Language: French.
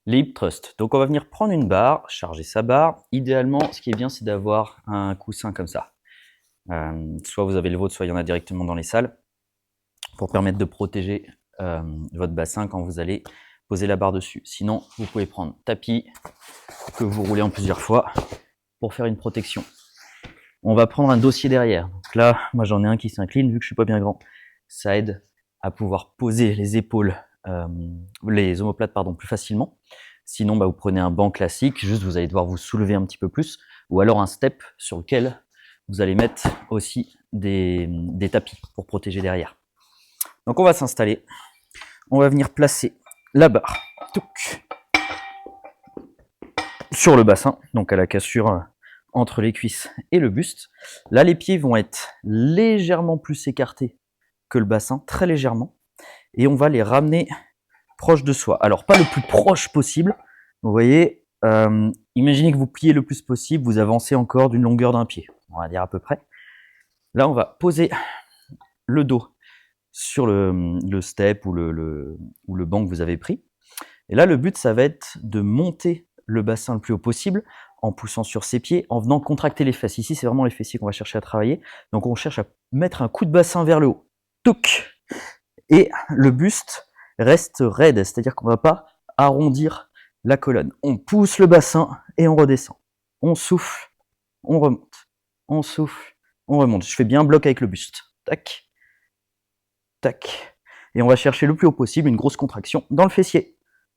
Les hip thrusts. Donc on va venir prendre une barre, charger sa barre. Idéalement, ce qui est bien, c'est d'avoir un coussin comme ça. Soit vous avez le vôtre, soit il y en a directement dans les salles, pour permettre de protéger votre bassin quand vous allez poser la barre dessus. Sinon, vous pouvez prendre tapis que vous roulez en plusieurs fois pour faire une protection. On va prendre un dossier derrière. Donc là, moi j'en ai un qui s'incline, vu que je suis pas bien grand. Ça aide à pouvoir poser les épaules, les omoplates plus facilement. Sinon, vous prenez un banc classique, juste vous allez devoir vous soulever un petit peu plus, ou alors un step sur lequel vous allez mettre aussi des tapis pour protéger derrière. Donc on va s'installer, on va venir placer la barre sur le bassin, donc à la cassure entre les cuisses et le buste. Là, les pieds vont être légèrement plus écartés que le bassin, très légèrement, et on va les ramener proche de soi. Alors, pas le plus proche possible, vous voyez, imaginez que vous pliez le plus possible, vous avancez encore d'une longueur d'un pied, on va dire à peu près. Là, on va poser le dos sur le step ou le banc que vous avez pris. Et là, le but, ça va être de monter le bassin le plus haut possible en poussant sur ses pieds, en venant contracter les fesses. Ici, c'est vraiment les fessiers qu'on va chercher à travailler. Donc, on cherche à mettre un coup de bassin vers le haut. Touc. Et le buste reste raide, c'est-à-dire qu'on ne va pas arrondir la colonne. On pousse le bassin et on redescend. On souffle, on remonte. On souffle, on remonte. Je fais bien un bloc avec le buste. Tac, tac. Et on va chercher le plus haut possible une grosse contraction dans le fessier.